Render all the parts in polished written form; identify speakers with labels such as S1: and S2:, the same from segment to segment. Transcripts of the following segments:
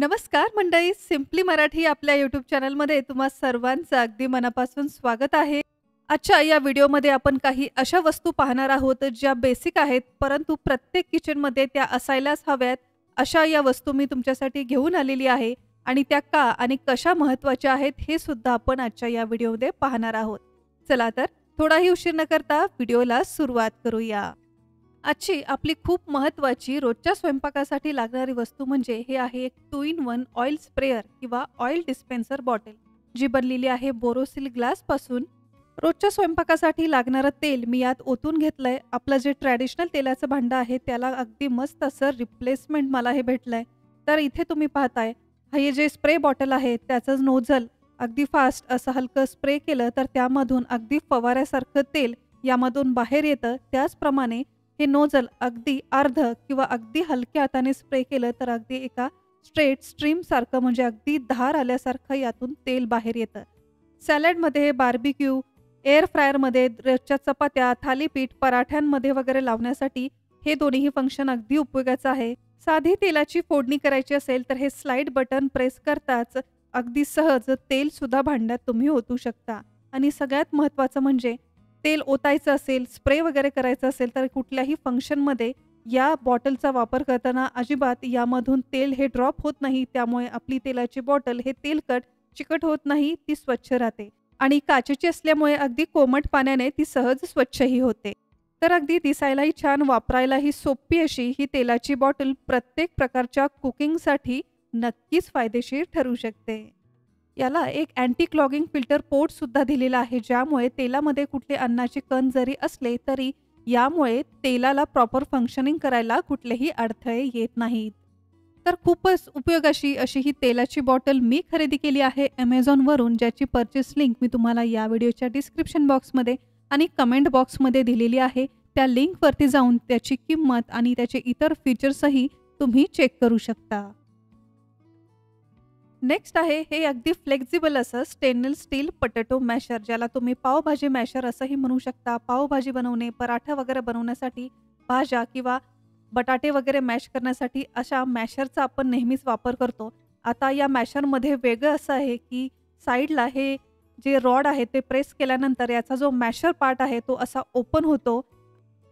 S1: नमस्कार मंडळी, सिम्पली मराठी आपल्या यूट्यूब चॅनलमध्ये तुम्हा सर्वांचं अगदी मनापासून स्वागत आहे. आजच्या या व्हिडिओमध्ये आपण काही अशा वस्तू पाहणार आहोत ज्या बेसिक आहेत, परंतु प्रत्येक किचनमध्ये त्या असायलाच हव्यात. अशा या वस्तू मी तुमच्यासाठी घेऊन आलेली आहे आणि त्या का आणि कशा महत्त्वाच्या आहेत हे सुद्धा आपण आजच्या या व्हिडिओमध्ये पाहणार आहोत. चला तर थोडाही उशीर न करता व्हिडिओला सुरुवात करूया. आजची आपली खूप महत्त्वाची रोजच्या स्वयंपाकासाठी लागणारी वस्तू म्हणजे हे आहे एक 2 in 1 ऑइल स्प्रेयर किंवा ऑइल डिस्पेन्सर बॉटल, जी बनलेली आहे बोरोसिल ग्लास पासून. रोजच्या स्वयंपाकासाठी लागणारं तेल मी यात ओतून घेतलंय. आपलं जे ट्रॅडिशनल तेलाचं भांडं आहे त्याला अगदी मस्त असं रिप्लेसमेंट मला हे भेटलंय. तर इथे तुम्ही पाहताय हे जे स्प्रे बॉटल आहे त्याचं नोझल अगदी फास्ट असं हलकं स्प्रे केलं तर त्यामधून अगदी फवाऱ्यासारखं तेल यामधून बाहेर येतं. त्याचप्रमाणे हे नोझल अगदी अर्ध किंवा अगदी हलक्या हाताने स्प्रे केलं तर अगदी एका स्ट्रेट स्ट्रीम सारखं म्हणजे अगदी धार आल्यासारखं यातून तेल बाहेर येतं. सॅलडमध्ये, बार्बिक्यू, एअर फ्रायरमध्ये, रोजच्या चपात्या, थालीपीठ, पराठ्यांमध्ये वगैरे लावण्यासाठी हे दोन्हीही फंक्शन अगदी उपयोगाचं आहे. साधी तेलाची फोडणी करायची असेल तर हे स्लाइड बटन प्रेस करताच अगदी सहज तेल सुद्धा भांड्यात तुम्ही ओतू शकता. आणि सगळ्यात महत्त्वाचं म्हणजे तेल ओतायचं असेल, स्प्रे वगैरे करायचं असेल तर कुठल्याही फंक्शनमध्ये या बॉटलचा वापर करताना अजिबात यामधून तेल हे ड्रॉप होत नाही. त्यामुळे आपली तेलाची बॉटल हे तेलकट, चिकट होत नाही, ती स्वच्छ राहते. आणि काचेची असल्यामुळे अगदी कोमट पाण्याने ती सहज स्वच्छही होते. तर अगदी दिसायलाही छान, वापरायलाही सोपी अशी ही तेलाची बॉटल प्रत्येक प्रकारच्या कुकिंगसाठी नक्कीच फायदेशीर ठरू शकते. याला एक अँटी क्लॉगिंग फिल्टर पोर्ट सुद्धा दिलेला आहे, ज्यामुळे तेलामध्ये कुठले अन्नाचे कण जरी असले तरी यामुळे तेलाला प्रॉपर फंक्शनिंग करायला कुठलेही अडथळे येत नाहीत. तर खूपच उपयोगाची अशी ही तेलाची बॉटल मी खरेदी केली आहे Amazonवरून, ज्याची परचेस लिंक मी तुम्हाला या व्हिडिओच्या डिस्क्रिप्शन बॉक्समध्ये आणि कमेंट बॉक्समध्ये दिलेली आहे. त्या लिंकवरती जाऊन त्याची किंमत आणि त्याचे इतर फीचर्सही तुम्ही चेक करू शकता. नेक्स्ट आहे हे अगदी फ्लेक्झिबल असं स्टेनलेस स्टील पोटॅटो मॅशर, ज्याला तुम्ही पावभाजी मॅशर असंही म्हणू शकता. पावभाजी बनवणे, पराठा वगैरे बनवण्यासाठी, भाज्या किंवा बटाटे वगैरे मॅश करण्यासाठी अशा मॅशरचा आपण नेहमीच वापर करतो. आता या मॅशरमध्ये वेगळं असं आहे की साईडला हे जे रॉड आहे ते प्रेस केल्यानंतर याचा जो मॅशर पार्ट आहे तो असा ओपन होतो.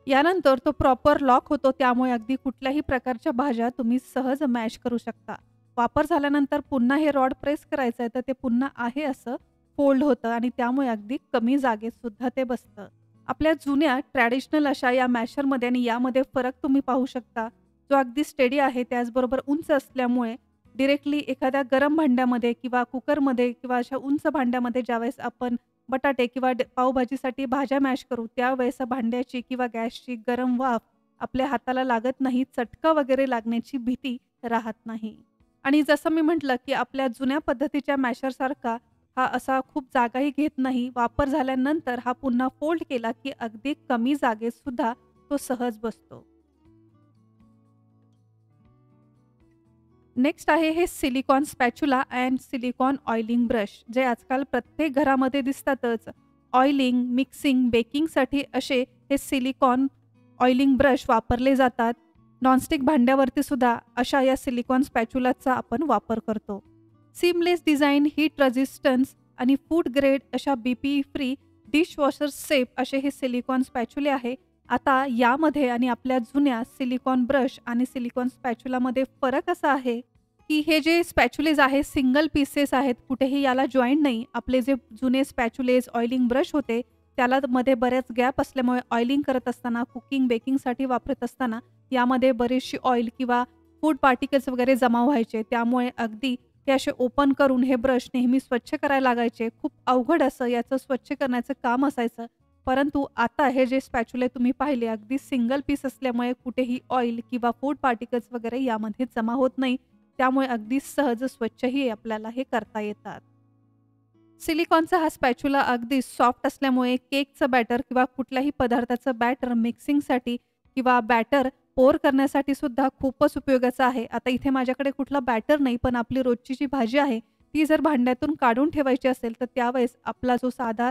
S1: यानंतर तो प्रॉपर लॉक होतो. त्यामुळे अगदी कुठल्याही प्रकारच्या भाज्या तुम्ही सहज मॅश करू शकता. वापर झाल्यानंतर पुन्हा हे रॉड प्रेस करायचं आहे तर ते पुन्हा आहे असं फोल्ड होतं आणि त्यामुळे अगदी कमी जागेत सुद्धा ते बसतं. आपल्या जुन्या ट्रॅडिशनल अशा या मॅशरमध्ये आणि यामध्ये फरक तुम्ही पाहू शकता, जो अगदी स्टेडी आहे, त्याचबरोबर उंच असल्यामुळे डिरेक्टली एखाद्या गरम भांड्यामध्ये किंवा कुकरमध्ये किंवा अशा उंच भांड्यामध्ये ज्यावेळेस आपण बटाटे किंवा पावभाजीसाठी भाज्या मॅश करू त्यावेळेस भांड्याची किंवा गॅसची गरम वाफ आपल्या हाताला लागत नाही, चटका वगैरे लागण्याची भीती राहत नाही. आणि जसं मी म्हटलं की आपल्या जुन्या पद्धतीच्या मॅशरसारखा हा असा खूप जागाही घेत नाही. वापर झाल्यानंतर हा पुन्हा फोल्ड केला की अगदी कमी जागेत सुद्धा तो सहज बसतो. नेक्स्ट आहे हे silicon spatula and silicon oiling brush, जे आजकाल प्रत्येक घरामध्ये दिसतातच. ऑइलिंग, मिक्सिंग, बेकिंगसाठी असे हे सिलिकॉन ऑइलिंग ब्रश वापरले जातात. नॉनस्टिक भांड्यावरती सुद्धा अशा या सिलिकॉन स्पॅच्युलाचा आपण वापर करतो. सीमलेस डिझाईन, हीट रेझिस्टन्स आणि फूड ग्रेड अशा BPE फ्री डिशवॉशर सेफ असे हे सिलिकॉन स्पॅच्युले आहे. आता यामध्ये आणि आपल्या जुन्या सिलिकॉन ब्रश आणि सिलिकॉन स्पॅच्युलामध्ये फरक असा आहे की हे जे स्पॅच्युलेज आहे सिंगल पीसेस आहेत, कुठेही याला जॉईंट नाही. आपले जे जुने स्पॅच्युलेज ऑइलिंग ब्रश होते त्याला मध्ये बऱ्याच गॅप असल्यामुळे ऑइलिंग करत असताना, कुकिंग बेकिंगसाठी वापरत असताना यामध्ये बरीचशी ऑइल किंवा फूड पार्टिकल्स वगैरे जमा व्हायचे. त्यामुळे अगदी हे असे ओपन करून हे ब्रश नेहमी स्वच्छ करायला लागायचे. खूप अवघड असं याचं स्वच्छ करण्याचं काम असायचं. परंतु आता हे जे स्पॅच्युले तुम्ही पाहिले अगदी सिंगल पीस असल्यामुळे कुठेही ऑइल किंवा फूड पार्टिकल्स वगैरे यामध्ये जमा होत नाही. त्यामुळे अगदी सहज स्वच्छही आपल्याला हे करता येतात. सिलिकॉनचा हा स्पॅच्युला अगदी सॉफ्ट असल्यामुळे केकचं बॅटर किंवा कुठल्याही पदार्थाचं बॅटर मिक्सिंगसाठी किंवा बॅटर पोर करण्यासाठी सुद्धा खूपच उपयोगाचं आहे. आता इथे माझ्याकडे कुठला बॅटर नाही, पण आपली रोजची जी भाजी आहे ती जर भांड्यातून काढून ठेवायची असेल तर त्यावेळेस आपला जो साधा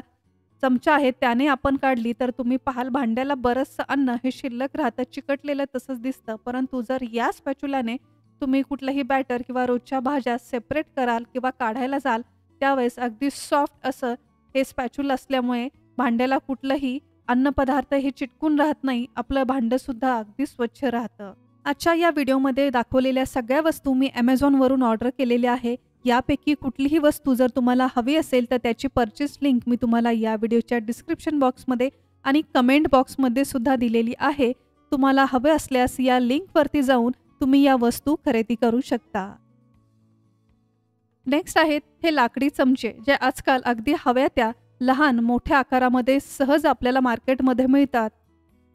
S1: चमचा आहे त्याने आपण काढली तर तुम्ही पाहाल भांड्याला बरंचसं अन्न हे शिल्लक राहतं, चिकटलेलं तसंच दिसतं. परंतु जर या स्पॅच्युलाने तुम्ही कुठलंही बॅटर किंवा रोजच्या भाज्या सेपरेट कराल किंवा काढायला जाल त्यावेळेस अगदी सॉफ्ट असं हे स्पॅच्युला असल्यामुळे भांड्याला कुठलंही अन्नपदार्थ हे चिटकून राहत नाही, आपलं भांडंसुद्धा अगदी स्वच्छ राहतं. आजच्या या व्हिडिओमध्ये दाखवलेल्या सगळ्या वस्तू मी Amazonवरून ऑर्डर केलेल्या आहे. यापैकी कुठलीही वस्तू जर तुम्हाला हवी असेल तर त्याची परचेस लिंक मी तुम्हाला या व्हिडिओच्या डिस्क्रिप्शन बॉक्समध्ये आणि कमेंट बॉक्समध्ये सुद्धा दिलेली आहे. तुम्हाला हवे असल्यास या लिंकवरती जाऊन तुम्ही या वस्तू खरेदी करू शकता. नेक्स्ट आहेत हे लाकडी चमचे, जे आजकाल अगदी हव्या त्या लहान मोठ्या आकारामध्ये सहज आपल्याला मार्केटमध्ये मिळतात.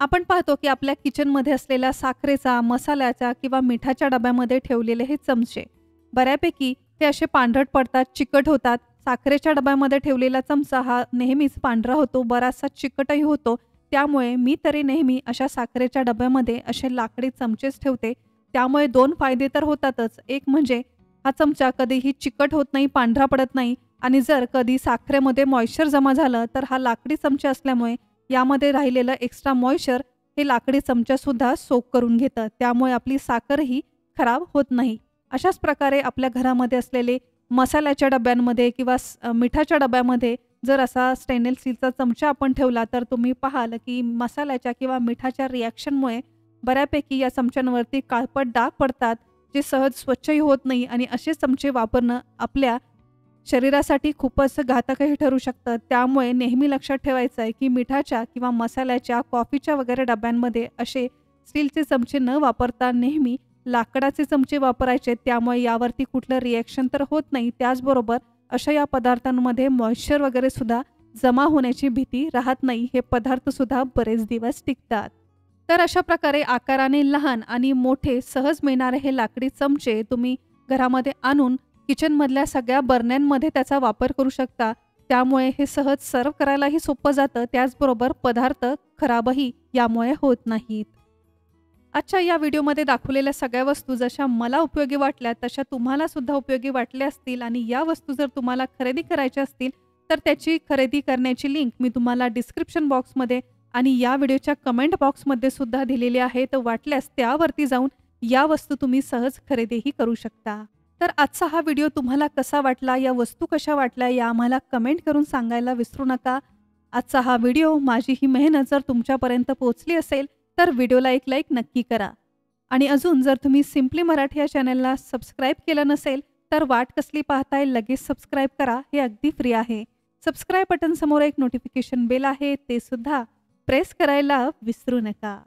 S1: आपण पाहतो की आपल्या किचनमध्ये असलेल्या साखरेचा, मसाल्याचा किंवा मिठाच्या डब्यामध्ये ठेवलेले हे चमचे बऱ्यापैकी हे असे पांढरट पडतात, चिकट होतात. साखरेच्या डब्यामध्ये ठेवलेला चमचा हा नेहमीच पांढरा होतो, बराचसा चिकटही होतो. त्यामुळे मी तरी नेहमी अशा साखरेच्या डब्यामध्ये असे लाकडी चमचेच ठेवते. त्यामुळे 2 फायदे तर होतातच. एक म्हणजे हा चमचा कधीही चिकट होत नाही, पांढरा पडत नाही आणि जर कधी साखरेमध्ये मॉइश्चर जमा झालं तर हा लाकडी चमचा असल्यामुळे यामध्ये राहिलेलं एक्स्ट्रा मॉइश्चर हे लाकडी चमचासुद्धा सोक करून घेतं. त्यामुळे आपली साखरही खराब होत नाही. अशाच प्रकारे आपल्या घरामध्ये असलेले मसाल्याच्या डब्यांमध्ये किंवा मिठाच्या डब्यामध्ये जर असा स्टेनलेस स्टीलचा चमचा आपण ठेवला तर तुम्ही पाहाल की मसाल्याच्या किंवा मिठाच्या रिॲक्शनमुळे बऱ्यापैकी या चमच्यांवरती काळपट डाग पडतात, जे सहज स्वच्छही होत नाही आणि असे चमचे वापरणं आपल्या शरीरासाठी खूपच घातकही ठरू शकतं. त्यामुळे नेहमी लक्षात ठेवायचं आहे की मिठाच्या किंवा मसाल्याच्या, कॉफीच्या वगैरे डब्यांमध्ये असे स्टीलचे चमचे न वापरता नेहमी लाकडाचे चमचे वापरायचे. त्यामुळे यावरती कुठलं रिॲक्शन तर होत नाही. त्याचबरोबर अशा या पदार्थांमध्ये मॉइश्चर वगैरे सुद्धा जमा होण्याची भीती राहत नाही. हे पदार्थसुद्धा बरेच दिवस टिकतात. तर अशा प्रकारे आकाराने लहान आणि मोठे सहज मिळणारे हे लाकडी चमचे तुम्ही घरामध्ये आणून किचनमधल्या सगळ्या बरण्यांमध्ये त्याचा वापर करू शकता. त्यामुळे हे सहज सर्व करायलाही सोपं जातं. त्याचबरोबर पदार्थ खराबही यामुळे होत नाहीत. आजच्या या व्हिडिओमध्ये दाखवलेल्या सगळ्या वस्तू जशा मला उपयोगी वाटल्या तशा तुम्हाला सुद्धा उपयोगी वाटल्या असतील आणि या वस्तू जर तुम्हाला खरेदी करायच्या असतील तर त्याची खरेदी करण्याची लिंक मी तुम्हाला डिस्क्रिप्शन बॉक्समध्ये आणि या व्हिडिओच्या कमेंट बॉक्समध्ये सुद्धा दिलेली आहे. तर वाटल्यास त्यावरती जाऊन या वस्तू तुम्ही सहज खरेदीही करू शकता. तर आजचा हा व्हिडिओ तुम्हाला कसा वाटला, या वस्तू कशा वाटल्या या आम्हाला कमेंट करून सांगायला विसरू नका. आजचा हा व्हिडिओ, माझी ही मेहनत जर तुमच्यापर्यंत पोहोचली असेल तर व्हिडिओला एक लाईक नक्की करा. आणि अजून जर तुम्ही सिम्पली मराठी या चॅनलला सबस्क्राईब केलं नसेल तर वाट कसली पाहताय, लगेच सबस्क्राईब करा. हे अगदी फ्री आहे. सबस्क्राईब बटन समोर एक नोटिफिकेशन बेल आहे, ते सुद्धा प्रेस करायला विसरू नका.